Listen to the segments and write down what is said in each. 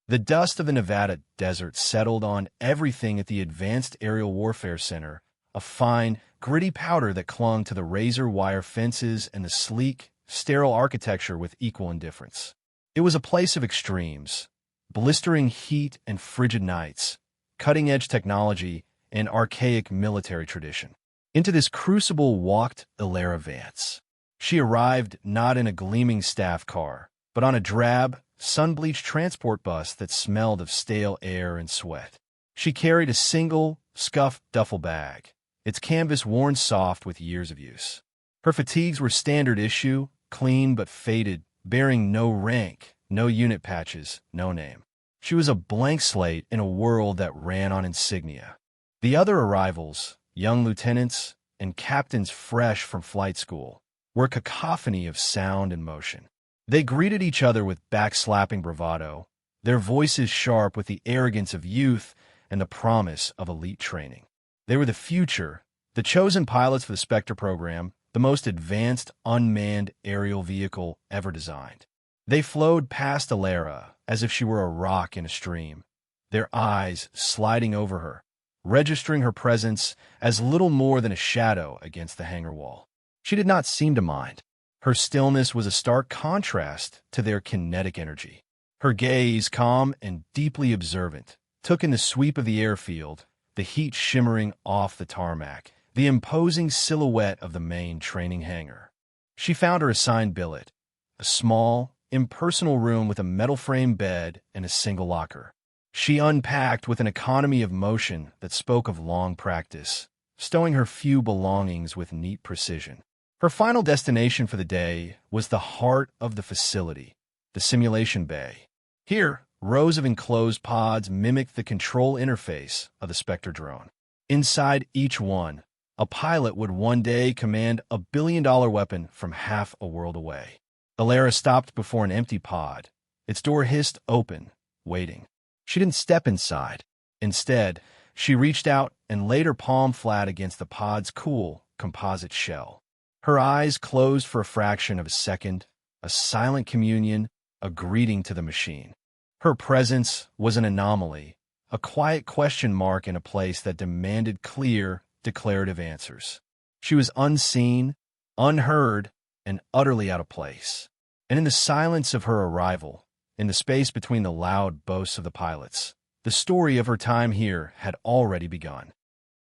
The dust of the Nevada desert settled on everything at the Advanced Aerial Warfare Center, a fine, gritty powder that clung to the razor wire fences and the sleek, sterile architecture with equal indifference. It was a place of extremes, blistering heat and frigid nights, cutting-edge technology and archaic military tradition. Into this crucible walked Ilara Vance. She arrived not in a gleaming staff car, but on a drab, sun-bleached transport bus that smelled of stale air and sweat. She carried a single, scuffed duffel bag, its canvas worn soft with years of use. Her fatigues were standard issue, clean but faded, bearing no rank, no unit patches, no name. She was a blank slate in a world that ran on insignia. The other arrivals, young lieutenants and captains fresh from flight school, were a cacophony of sound and motion. They greeted each other with backslapping bravado, their voices sharp with the arrogance of youth and the promise of elite training. They were the future, the chosen pilots for the Spectre program, the most advanced unmanned aerial vehicle ever designed. They flowed past Ilara as if she were a rock in a stream, their eyes sliding over her, registering her presence as little more than a shadow against the hangar wall. She did not seem to mind. Her stillness was a stark contrast to their kinetic energy. Her gaze, calm and deeply observant, took in the sweep of the airfield, the heat shimmering off the tarmac, the imposing silhouette of the main training hangar. She found her assigned billet, a small, impersonal room with a metal frame bed and a single locker. She unpacked with an economy of motion that spoke of long practice, stowing her few belongings with neat precision. Her final destination for the day was the heart of the facility, the simulation bay. Here, rows of enclosed pods mimicked the control interface of the Spectre drone. Inside each one, a pilot would one day command a billion-dollar weapon from half a world away. Ilara stopped before an empty pod, its door hissed open, waiting. She didn't step inside. Instead, she reached out and laid her palm flat against the pod's cool, composite shell. Her eyes closed for a fraction of a second, a silent communion, a greeting to the machine. Her presence was an anomaly, a quiet question mark in a place that demanded clear, declarative answers. She was unseen, unheard, and utterly out of place. And in the silence of her arrival, in the space between the loud boasts of the pilots, the story of her time here had already begun.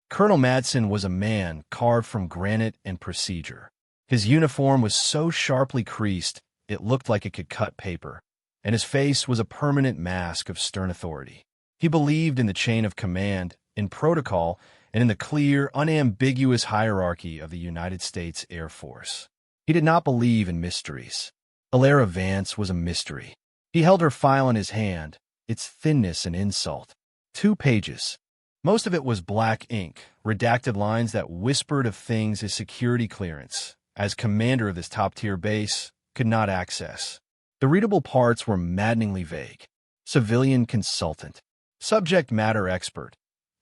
Colonel Madsen was a man carved from granite and procedure. His uniform was so sharply creased it looked like it could cut paper, and his face was a permanent mask of stern authority. He believed in the chain of command, in protocol, and in the clear, unambiguous hierarchy of the United States Air Force. He did not believe in mysteries. Ilara Vance was a mystery. He held her file in his hand, its thinness an insult. 2 pages. Most of it was black ink, redacted lines that whispered of things his security clearance, as commander of this top-tier base, could not access. The readable parts were maddeningly vague. Civilian consultant. Subject matter expert.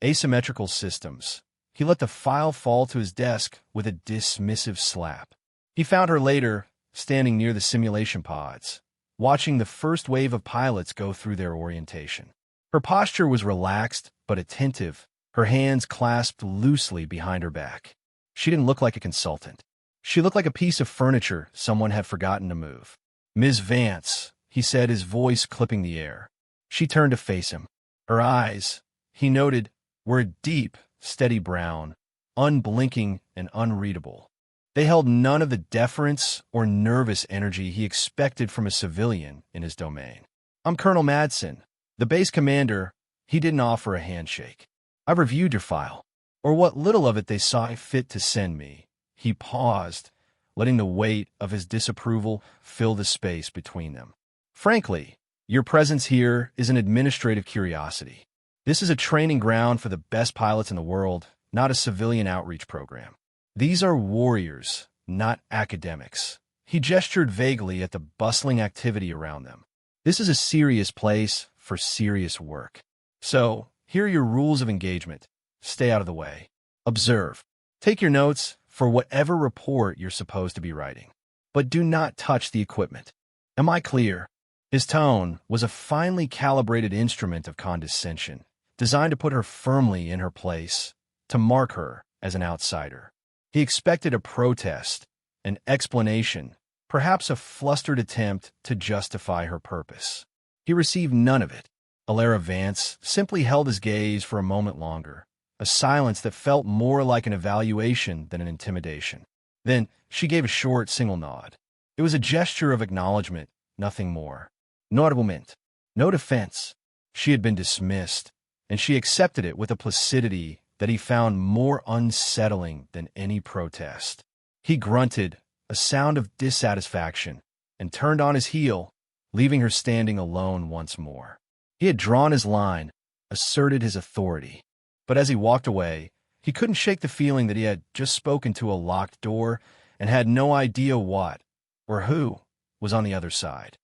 Asymmetrical systems. He let the file fall to his desk with a dismissive slap. He found her later, standing near the simulation pods, watching the first wave of pilots go through their orientation. Her posture was relaxed but attentive, her hands clasped loosely behind her back. She didn't look like a consultant. She looked like a piece of furniture someone had forgotten to move. "Ms. Vance," he said, his voice clipping the air. She turned to face him. Her eyes, he noted, were a deep, steady brown, unblinking and unreadable. They held none of the deference or nervous energy he expected from a civilian in his domain. "I'm Colonel Madsen, the base commander." He didn't offer a handshake. "I've reviewed your file, or what little of it they saw fit to send me." He paused, letting the weight of his disapproval fill the space between them. "Frankly, your presence here is an administrative curiosity. This is a training ground for the best pilots in the world, not a civilian outreach program. These are warriors, not academics." He gestured vaguely at the bustling activity around them. "This is a serious place for serious work. So, here are your rules of engagement. Stay out of the way. Observe. Take your notes for whatever report you're supposed to be writing. But do not touch the equipment. Am I clear?" His tone was a finely calibrated instrument of condescension, designed to put her firmly in her place, to mark her as an outsider. He expected a protest, an explanation, perhaps a flustered attempt to justify her purpose. He received none of it. Alara Vance simply held his gaze for a moment longer, a silence that felt more like an evaluation than an intimidation. Then she gave a short, single nod. It was a gesture of acknowledgement, nothing more. No argument, no defense. She had been dismissed, and she accepted it with a placidity that he found more unsettling than any protest. He grunted, a sound of dissatisfaction, and turned on his heel, leaving her standing alone once more. He had drawn his line, asserted his authority. But as he walked away, he couldn't shake the feeling that he had just spoken to a locked door and had no idea what, or who, was on the other side.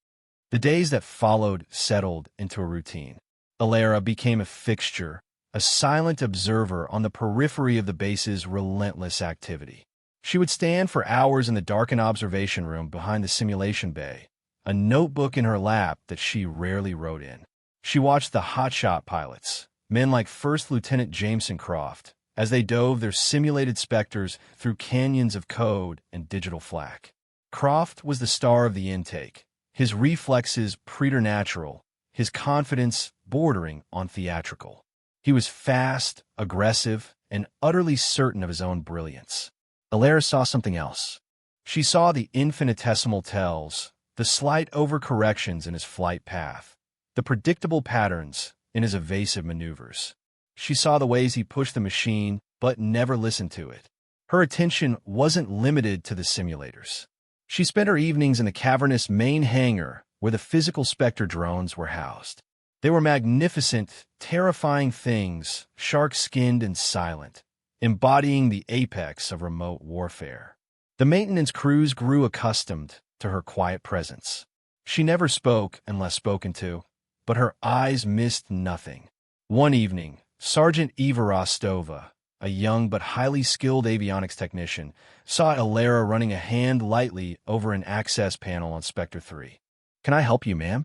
The days that followed settled into a routine. Alara became a fixture, a silent observer on the periphery of the base's relentless activity. She would stand for hours in the darkened observation room behind the simulation bay, a notebook in her lap that she rarely wrote in. She watched the hotshot pilots, men like First Lieutenant Jameson Croft, as they dove their simulated specters through canyons of code and digital flak. Croft was the star of the intake, his reflexes preternatural, his confidence bordering on theatrical. He was fast, aggressive, and utterly certain of his own brilliance. Alara saw something else. She saw the infinitesimal tells, the slight overcorrections in his flight path, the predictable patterns in his evasive maneuvers. She saw the ways he pushed the machine, but never listened to it. Her attention wasn't limited to the simulators. She spent her evenings in the cavernous main hangar where the physical Spectre drones were housed. They were magnificent, terrifying things, shark-skinned and silent, embodying the apex of remote warfare. The maintenance crews grew accustomed to her quiet presence. She never spoke unless spoken to, but her eyes missed nothing. One evening, Sergeant Eva Rostova, a young but highly skilled avionics technician, saw Alara running a hand lightly over an access panel on Spectre 3. "Can I help you, ma'am?"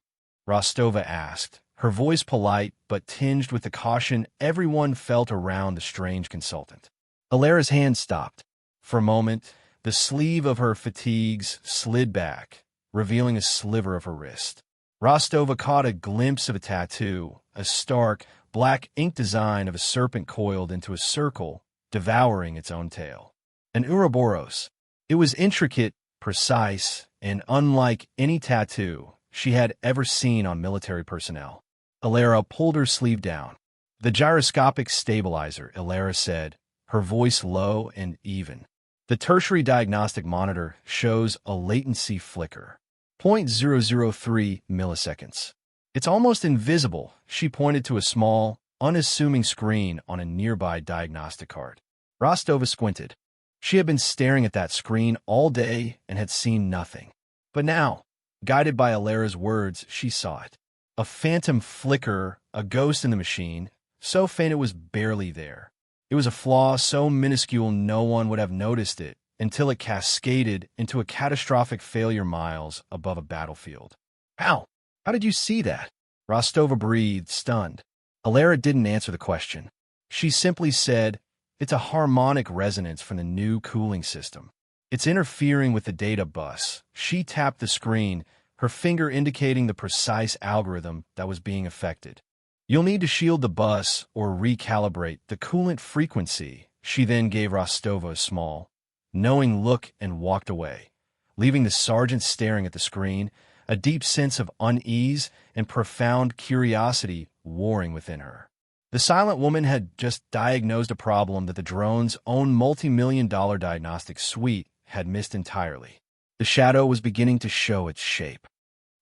Rostova asked, her voice polite but tinged with the caution everyone felt around the strange consultant. Alara's hand stopped. For a moment, the sleeve of her fatigues slid back, revealing a sliver of her wrist. Rostova caught a glimpse of a tattoo, a stark, black ink design of a serpent coiled into a circle, devouring its own tail. An Ouroboros. It was intricate, precise, and unlike any tattoo she had ever seen on military personnel. Alara pulled her sleeve down. "The gyroscopic stabilizer," Alara said, her voice low and even. "The tertiary diagnostic monitor shows a latency flicker. 0.003 milliseconds. It's almost invisible." She pointed to a small, unassuming screen on a nearby diagnostic card. Rostova squinted. She had been staring at that screen all day and had seen nothing. But now, guided by Alara's words, she saw it. A phantom flicker, a ghost in the machine, so faint it was barely there. It was a flaw so minuscule no one would have noticed it until it cascaded into a catastrophic failure miles above a battlefield. "How? How did you see that?" Rostova breathed, stunned. Alara didn't answer the question. She simply said, "It's a harmonic resonance from the new cooling system. It's interfering with the data bus." She tapped the screen, her finger indicating the precise algorithm that was being affected. "You'll need to shield the bus or recalibrate the coolant frequency." She then gave Rostova a small, knowing look and walked away, leaving the sergeant staring at the screen, a deep sense of unease and profound curiosity warring within her. The silent woman had just diagnosed a problem that the drone's own multi-million-dollar diagnostic suite had missed entirely. The shadow was beginning to show its shape.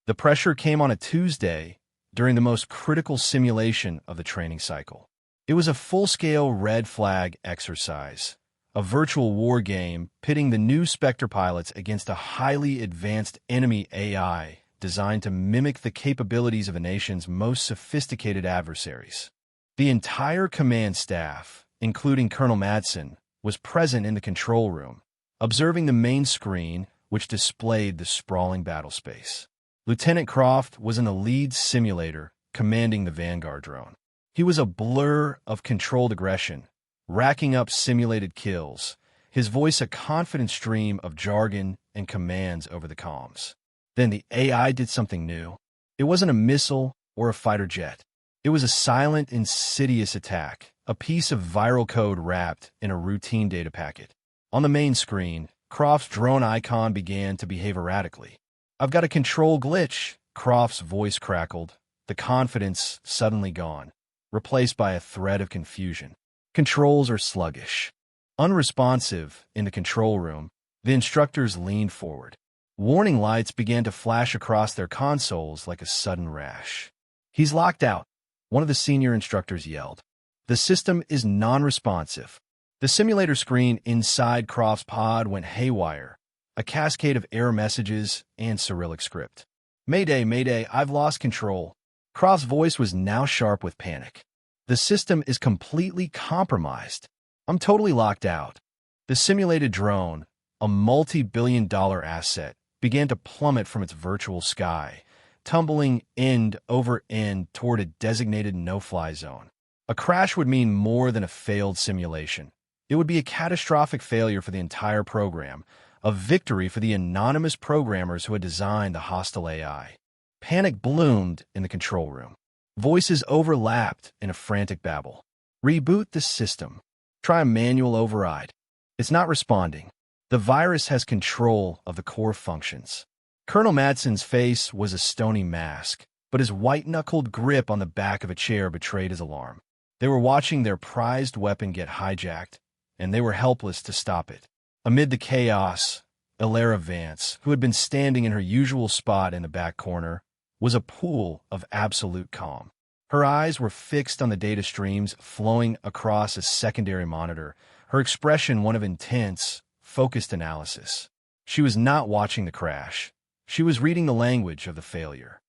The pressure came on a Tuesday during the most critical simulation of the training cycle. It was a full-scale red flag exercise, a virtual war game pitting the new Spectre pilots against a highly advanced enemy AI designed to mimic the capabilities of a nation's most sophisticated adversaries. The entire command staff, including Colonel Madsen, was present in the control room, observing the main screen, which displayed the sprawling battle space. Lieutenant Croft was in the lead simulator, commanding the Vanguard drone. He was a blur of controlled aggression, racking up simulated kills, his voice a confident stream of jargon and commands over the comms. Then the AI did something new. It wasn't a missile or a fighter jet. It was a silent, insidious attack, a piece of viral code wrapped in a routine data packet. On the main screen, Croft's drone icon began to behave erratically. "I've got a control glitch," Croft's voice crackled, the confidence suddenly gone, replaced by a thread of confusion. "Controls are sluggish." Unresponsive in the control room, the instructors leaned forward. Warning lights began to flash across their consoles like a sudden rash. "He's locked out," one of the senior instructors yelled. "The system is non-responsive." The simulator screen inside Croft's pod went haywire, a cascade of error messages and Cyrillic script. "Mayday, mayday, I've lost control." Croft's voice was now sharp with panic. "The system is completely compromised. I'm totally locked out." The simulated drone, a multi-billion-dollar asset, began to plummet from its virtual sky, tumbling end over end toward a designated no-fly zone. A crash would mean more than a failed simulation. It would be a catastrophic failure for the entire program, a victory for the anonymous programmers who had designed the hostile AI. Panic bloomed in the control room. Voices overlapped in a frantic babble. "Reboot the system. Try a manual override. It's not responding. The virus has control of the core functions." Colonel Madsen's face was a stony mask, but his white-knuckled grip on the back of a chair betrayed his alarm. They were watching their prized weapon get hijacked, and they were helpless to stop it. Amid the chaos, Elara Vance, who had been standing in her usual spot in the back corner, was a pool of absolute calm. Her eyes were fixed on the data streams flowing across a secondary monitor, her expression one of intense, focused analysis. She was not watching the crash. She was reading the language of the failure.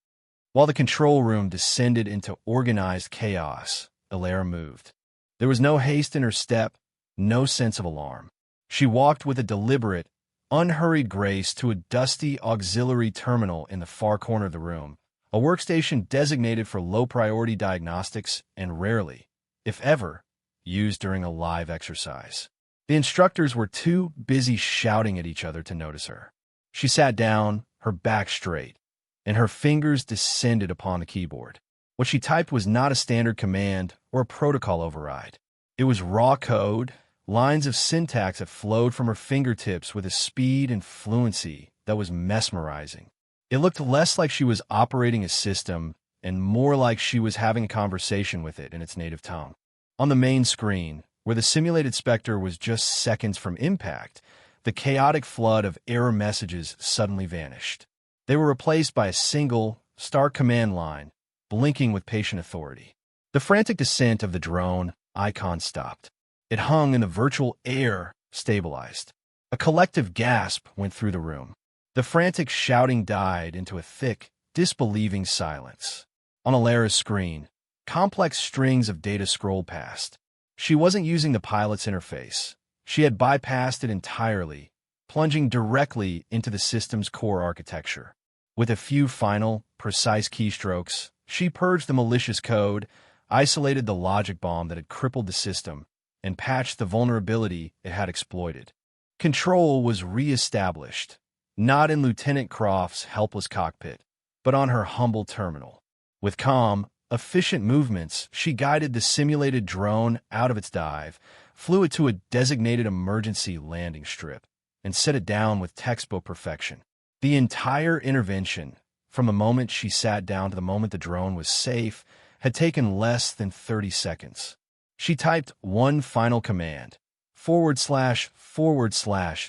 While the control room descended into organized chaos, Elara moved. There was no haste in her step, no sense of alarm. She walked with a deliberate, unhurried grace to a dusty auxiliary terminal in the far corner of the room, a workstation designated for low-priority diagnostics and rarely, if ever, used during a live exercise. The instructors were too busy shouting at each other to notice her. She sat down, her back straight, and her fingers descended upon the keyboard. What she typed was not a standard command or a protocol override. It was raw code, lines of syntax that flowed from her fingertips with a speed and fluency that was mesmerizing. It looked less like she was operating a system and more like she was having a conversation with it in its native tongue. On the main screen, where the simulated Spectre was just seconds from impact, the chaotic flood of error messages suddenly vanished. They were replaced by a single, stark command line, blinking with patient authority. The frantic descent of the drone icon stopped. It hung in the virtual air, stabilized. A collective gasp went through the room. The frantic shouting died into a thick, disbelieving silence. On Elara's screen, complex strings of data scrolled past. She wasn't using the pilot's interface. She had bypassed it entirely, plunging directly into the system's core architecture. With a few final, precise keystrokes, she purged the malicious code, isolated the logic bomb that had crippled the system, and patched the vulnerability it had exploited. Control was re-established, not in Lieutenant Croft's helpless cockpit, but on her humble terminal. With calm, efficient movements, she guided the simulated drone out of its dive, flew it to a designated emergency landing strip, and set it down with textbook perfection. The entire intervention, from the moment she sat down to the moment the drone was safe, had taken less than 30 seconds. She typed one final command, //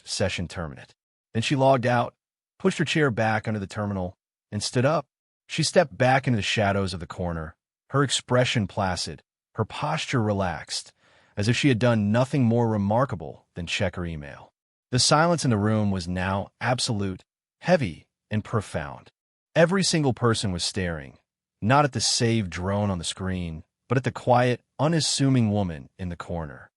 session terminate. Then she logged out, pushed her chair back under the terminal, and stood up. She stepped back into the shadows of the corner, her expression placid, her posture relaxed, as if she had done nothing more remarkable than check her email. The silence in the room was now absolute, heavy, and profound. Every single person was staring, not at the saved drone on the screen, but at the quiet, unassuming woman in the corner.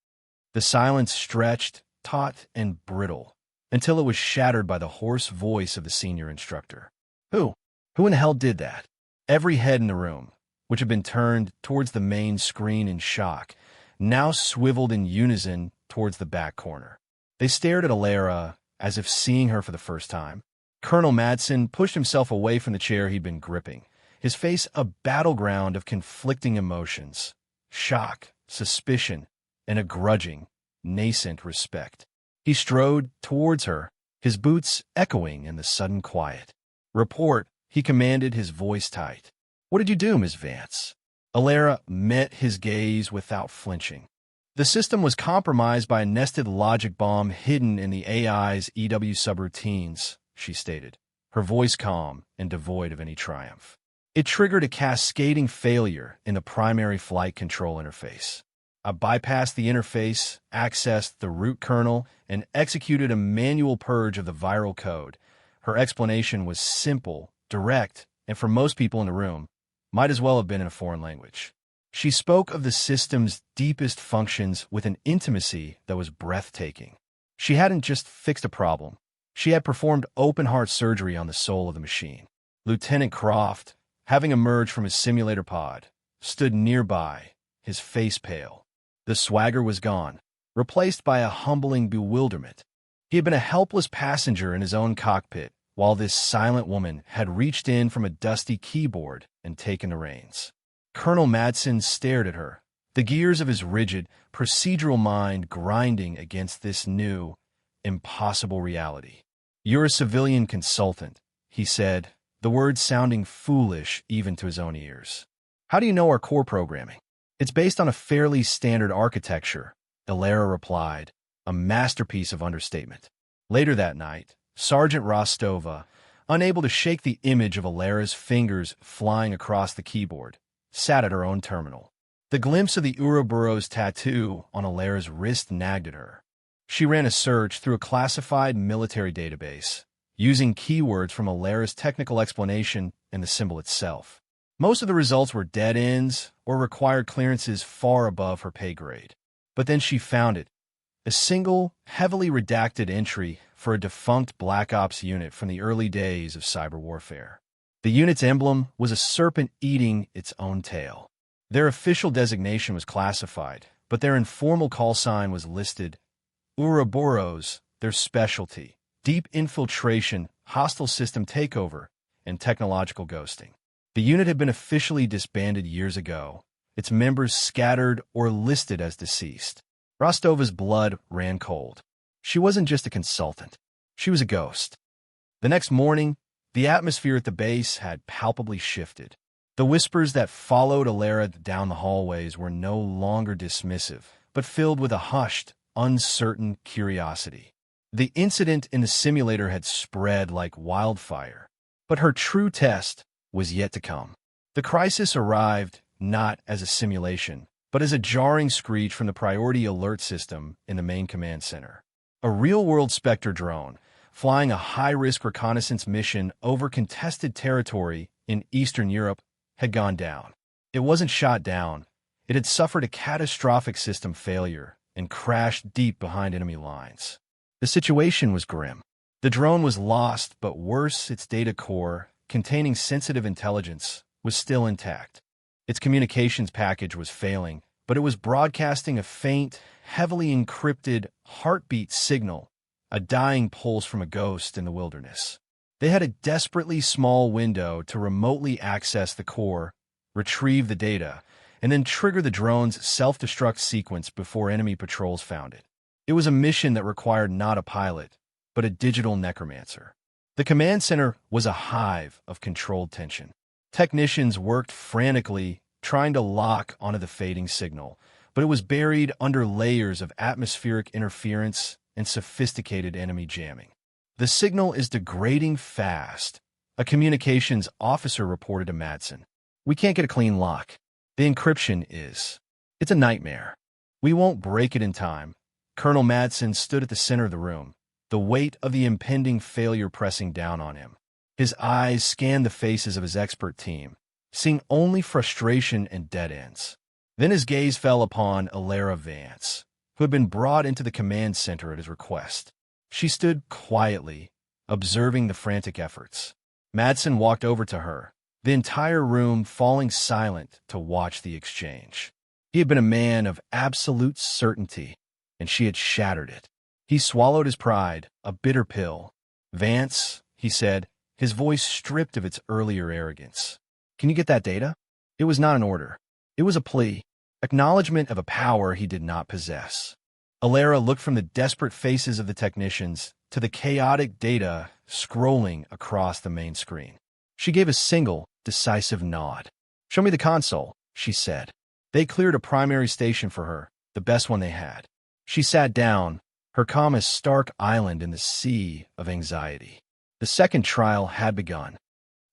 The silence stretched, taut, and brittle, until it was shattered by the hoarse voice of the senior instructor. "Who Who in the hell did that? Every head in the room, which had been turned towards the main screen in shock, now swiveled in unison towards the back corner. They stared at Alara as if seeing her for the first time. Colonel Madsen pushed himself away from the chair he'd been gripping, his face a battleground of conflicting emotions: shock, suspicion, and a grudging, nascent respect. He strode towards her, his boots echoing in the sudden quiet. "Report," he commanded, his voice tight. "What did you do, Miss Vance?" Alara met his gaze without flinching. The system was compromised by a nested logic bomb hidden in the AI's EW subroutines, she stated, her voice calm and devoid of any triumph. It triggered a cascading failure in the primary flight control interface. I bypassed the interface, accessed the root kernel, and executed a manual purge of the viral code. Her explanation was simple, direct, and for most people in the room, might as well have been in a foreign language. She spoke of the system's deepest functions with an intimacy that was breathtaking. She hadn't just fixed a problem. She had performed open-heart surgery on the soul of the machine. Lieutenant Croft, having emerged from his simulator pod, stood nearby, his face pale. The swagger was gone, replaced by a humbling bewilderment. He had been a helpless passenger in his own cockpit, while this silent woman had reached in from a dusty keyboard and taken the reins. Colonel Madsen stared at her, the gears of his rigid, procedural mind grinding against this new, impossible reality. "You're a civilian consultant," he said, the words sounding foolish even to his own ears. "How do you know our core programming?" "It's based on a fairly standard architecture," Alara replied, a masterpiece of understatement. Later that night, Sergeant Rostova, unable to shake the image of Alara's fingers flying across the keyboard, sat at her own terminal. The glimpse of the Ouroboros tattoo on Alara's wrist nagged at her. She ran a search through a classified military database, using keywords from Alara's technical explanation and the symbol itself. Most of the results were dead ends or required clearances far above her pay grade. But then she found it, a single, heavily redacted entry for a defunct Black Ops unit from the early days of cyber warfare. The unit's emblem was a serpent eating its own tail. Their official designation was classified, but their informal call sign was listed: Ouroboros, their specialty: deep infiltration, hostile system takeover, and technological ghosting. The unit had been officially disbanded years ago, its members scattered or listed as deceased. Rostova's blood ran cold. She wasn't just a consultant. She was a ghost. The next morning, the atmosphere at the base had palpably shifted. The whispers that followed Alara down the hallways were no longer dismissive, but filled with a hushed, uncertain curiosity. The incident in the simulator had spread like wildfire, but her true test was yet to come. The crisis arrived not as a simulation, but as a jarring screech from the priority alert system in the main command center. A real-world Spectre drone, flying a high-risk reconnaissance mission over contested territory in Eastern Europe, had gone down. It wasn't shot down. It had suffered a catastrophic system failure and crashed deep behind enemy lines. The situation was grim. The drone was lost, but worse, its data core, containing sensitive intelligence, was still intact. Its communications package was failing, but it was broadcasting a faint, heavily encrypted heartbeat signal, a dying pulse from a ghost in the wilderness. They had a desperately small window to remotely access the core, retrieve the data, and then trigger the drone's self-destruct sequence before enemy patrols found it. It was a mission that required not a pilot, but a digital necromancer. The command center was a hive of controlled tension. Technicians worked frantically, trying to lock onto the fading signal, but it was buried under layers of atmospheric interference and sophisticated enemy jamming. "The signal is degrading fast," a communications officer reported to Madsen. "We can't get a clean lock. The encryption is. It's a nightmare. We won't break it in time." Colonel Madsen stood at the center of the room, the weight of the impending failure pressing down on him. His eyes scanned the faces of his expert team, seeing only frustration and dead ends. Then his gaze fell upon Alara Vance, who had been brought into the command center at his request. She stood quietly, observing the frantic efforts. Madsen walked over to her, the entire room falling silent to watch the exchange. He had been a man of absolute certainty, and she had shattered it. He swallowed his pride, a bitter pill. "Vance," he said, his voice stripped of its earlier arrogance. "Can you get that data?" It was not an order. It was a plea, acknowledgement of a power he did not possess. Alara looked from the desperate faces of the technicians to the chaotic data scrolling across the main screen. She gave a single, decisive nod. "Show me the console," she said. They cleared a primary station for her, the best one they had. She sat down, her calm as Stark Island in the sea of anxiety. The second trial had begun.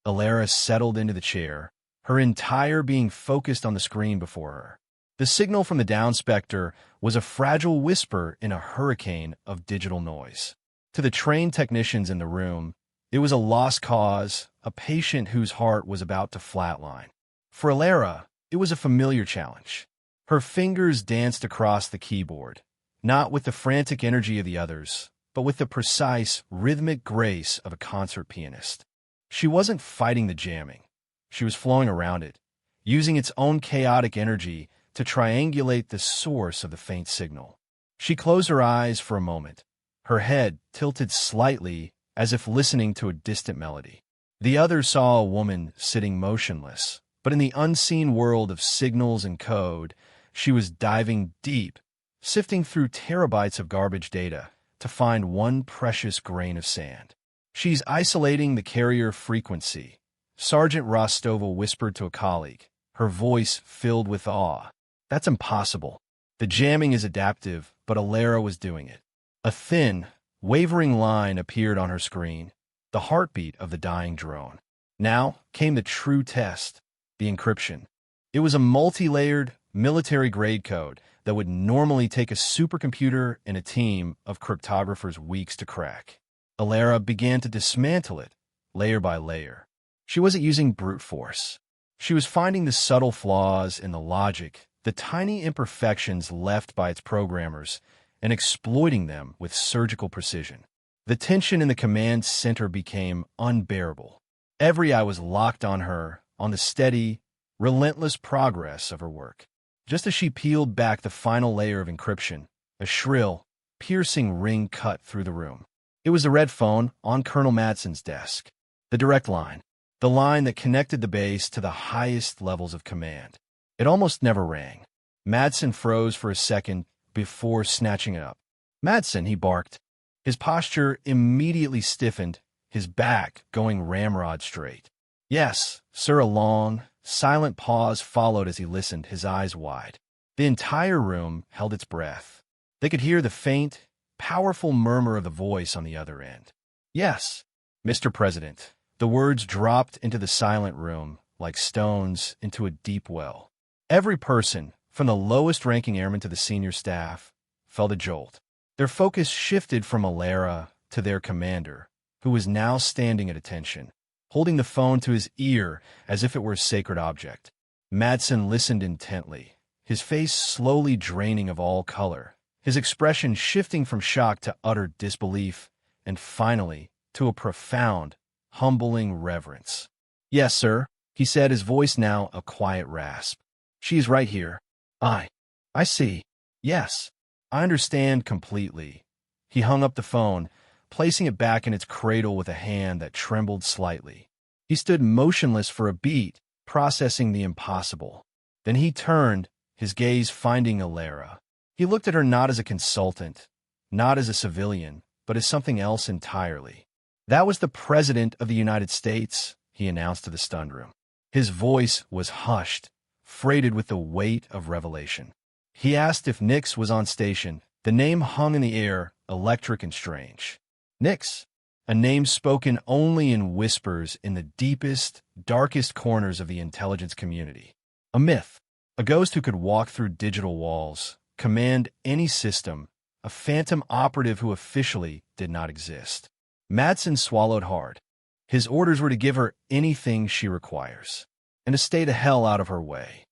Alara settled into the chair, her entire being focused on the screen before her. The signal from the downspector was a fragile whisper in a hurricane of digital noise. To the trained technicians in the room, it was a lost cause, a patient whose heart was about to flatline. For Alara, it was a familiar challenge. Her fingers danced across the keyboard, not with the frantic energy of the others, but with the precise, rhythmic grace of a concert pianist. She wasn't fighting the jamming. She was flowing around it, using its own chaotic energy to triangulate the source of the faint signal. She closed her eyes for a moment, her head tilted slightly as if listening to a distant melody. The others saw a woman sitting motionless, but in the unseen world of signals and code, she was diving deep, sifting through terabytes of garbage data to find one precious grain of sand. "She's isolating the carrier frequency," Sergeant Rostova whispered to a colleague, her voice filled with awe. "That's impossible. The jamming is adaptive, but Alara was doing it." A thin, wavering line appeared on her screen, the heartbeat of the dying drone. Now came the true test, the encryption. It was a multi-layered, military-grade code that would normally take a supercomputer and a team of cryptographers weeks to crack. Alara began to dismantle it, layer by layer. She wasn't using brute force. She was finding the subtle flaws in the logic, the tiny imperfections left by its programmers, and exploiting them with surgical precision. The tension in the command center became unbearable. Every eye was locked on her, on the steady, relentless progress of her work. Just as she peeled back the final layer of encryption, a shrill, piercing ring cut through the room. It was the red phone on Colonel Madsen's desk. The direct line. The line that connected the base to the highest levels of command. It almost never rang. Madsen froze for a second before snatching it up. "Madsen," he barked. His posture immediately stiffened, his back going ramrod straight. "Yes, sir." A long, silent pause followed as he listened, his eyes wide. The entire room held its breath. They could hear the faint, powerful murmur of the voice on the other end. "Yes, Mr. President." The words dropped into the silent room like stones into a deep well. Every person, from the lowest-ranking airman to the senior staff, felt a jolt. Their focus shifted from Alara to their commander, who was now standing at attention, holding the phone to his ear as if it were a sacred object. Madsen listened intently, his face slowly draining of all color, his expression shifting from shock to utter disbelief, and finally to a profound, humbling reverence. "Yes, sir," he said, his voice now a quiet rasp. "She is right here. I see. Yes, I understand completely." He hung up the phone, placing it back in its cradle with a hand that trembled slightly. He stood motionless for a beat, processing the impossible. Then he turned, his gaze finding Alara. He looked at her not as a consultant, not as a civilian, but as something else entirely. "That was the President of the United States," he announced to the stunned room. His voice was hushed, freighted with the weight of revelation. He asked if Nix was on station. The name hung in the air, electric and strange. Nix, a name spoken only in whispers in the deepest, darkest corners of the intelligence community. A myth, a ghost who could walk through digital walls, command any system, a phantom operative who officially did not exist. Madsen swallowed hard. His orders were to give her anything she requires, and to stay the hell out of her way.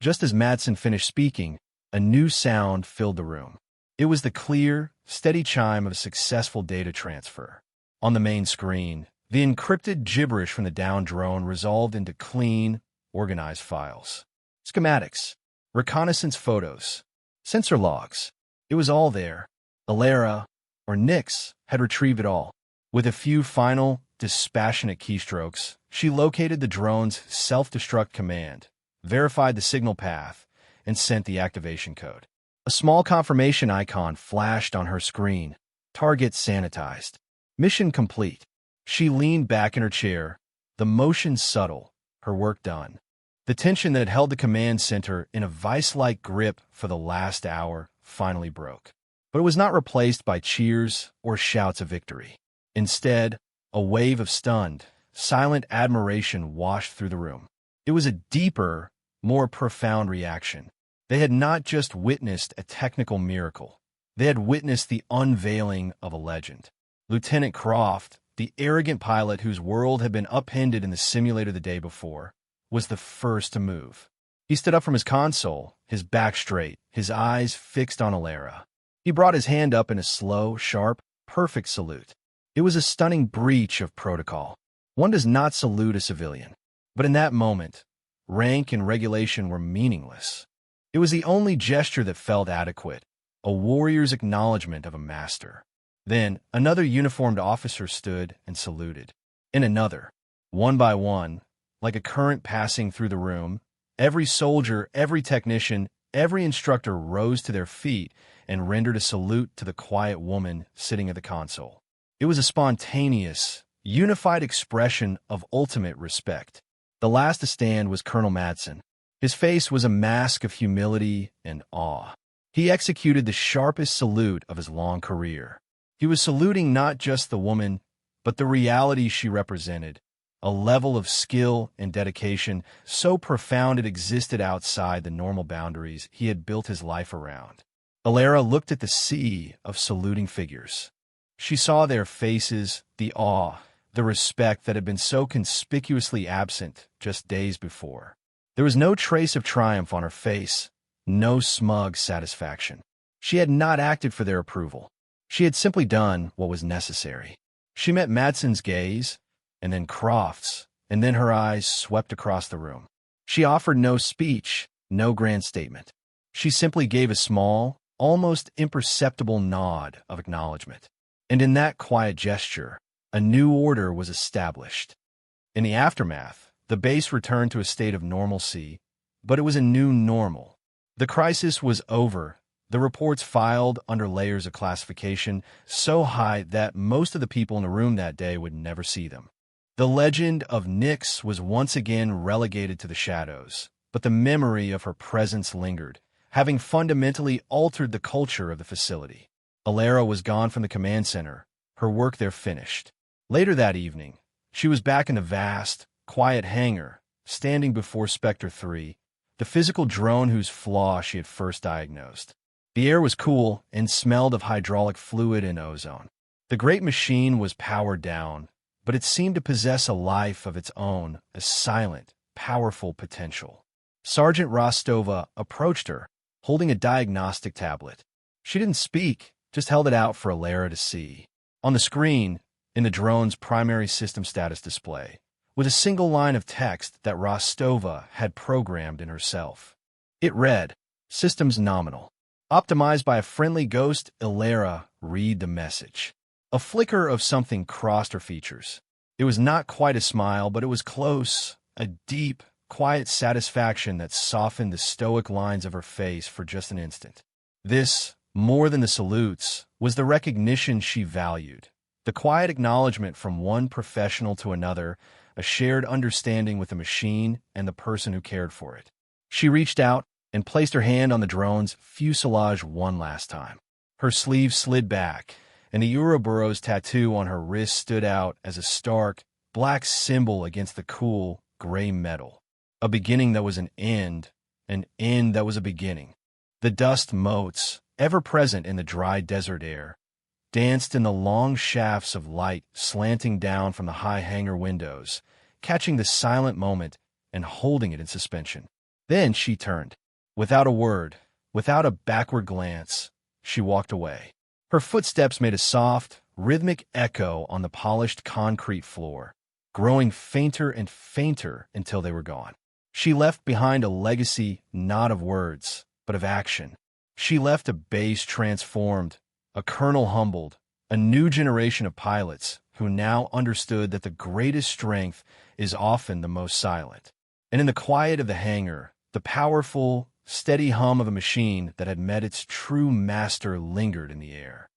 Just as Madsen finished speaking, a new sound filled the room. It was the clear, steady chime of a successful data transfer. On the main screen, The encrypted gibberish from the downed drone resolved into clean, organized files. Schematics, reconnaissance photos, sensor logs. It was all there. Alara, or Nyx, had retrieved it all. With a few final, dispassionate keystrokes, she located the drone's self-destruct command, verified the signal path, and sent the activation code. A small confirmation icon flashed on her screen. Target sanitized. Mission complete. She leaned back in her chair, the motion subtle, her work done. The tension that had held the command center in a vice-like grip for the last hour finally broke. But it was not replaced by cheers or shouts of victory. Instead, a wave of stunned, silent admiration washed through the room. It was a deeper, more profound reaction. They had not just witnessed a technical miracle. They had witnessed the unveiling of a legend. Lieutenant Croft, the arrogant pilot whose world had been upended in the simulator the day before, was the first to move. He stood up from his console, his back straight, his eyes fixed on Alara. He brought his hand up in a slow, sharp, perfect salute. It was a stunning breach of protocol. One does not salute a civilian. But in that moment, rank and regulation were meaningless. It was the only gesture that felt adequate, a warrior's acknowledgement of a master. Then, another uniformed officer stood and saluted. And another. One by one, like a current passing through the room, every soldier, every technician, every instructor rose to their feet and rendered a salute to the quiet woman sitting at the console. It was a spontaneous, unified expression of ultimate respect. The last to stand was Colonel Madsen. His face was a mask of humility and awe. He executed the sharpest salute of his long career. He was saluting not just the woman, but the reality she represented, a level of skill and dedication so profound it existed outside the normal boundaries he had built his life around. Alara looked at the sea of saluting figures. She saw their faces, the awe, the respect that had been so conspicuously absent just days before. There was no trace of triumph on her face, no smug satisfaction. She had not acted for their approval. She had simply done what was necessary. She met Madsen's gaze, and then Croft's, and then her eyes swept across the room. She offered no speech, no grand statement. She simply gave a small, almost imperceptible nod of acknowledgement. And in that quiet gesture, a new order was established. In the aftermath, the base returned to a state of normalcy, but it was a new normal. The crisis was over. The reports filed under layers of classification so high that most of the people in the room that day would never see them. The legend of Nyx was once again relegated to the shadows, but the memory of her presence lingered, having fundamentally altered the culture of the facility. Alara was gone from the command center, her work there finished. Later that evening, she was back in the vast, quiet hangar, standing before Spectre 3, the physical drone whose flaw she had first diagnosed. The air was cool and smelled of hydraulic fluid and ozone. The great machine was powered down, but it seemed to possess a life of its own, a silent, powerful potential. Sergeant Rostova approached her, holding a diagnostic tablet. She didn't speak, just held it out for Alara to see. On the screen, in the drone's primary system status display, was a single line of text that Rostova had programmed in herself. It read, "Systems nominal. Optimized by a friendly ghost, Alara, read the message." A flicker of something crossed her features. It was not quite a smile, but it was close, a deep, quiet satisfaction that softened the stoic lines of her face for just an instant. This, more than the salutes, was the recognition she valued. The quiet acknowledgement from one professional to another, a shared understanding with the machine and the person who cared for it. She reached out and placed her hand on the drone's fuselage one last time. Her sleeve slid back, and the Ouroboros tattoo on her wrist stood out as a stark, black symbol against the cool, gray metal. A beginning that was an end that was a beginning. The dust motes, ever present in the dry desert air, danced in the long shafts of light slanting down from the high hangar windows, catching the silent moment and holding it in suspension. Then she turned. Without a word, without a backward glance, she walked away. Her footsteps made a soft, rhythmic echo on the polished concrete floor, growing fainter and fainter until they were gone. She left behind a legacy not of words, but of action. She left a base transformed, a colonel humbled, a new generation of pilots who now understood that the greatest strength is often the most silent. And in the quiet of the hangar, the powerful, steady hum of a machine that had met its true master lingered in the air.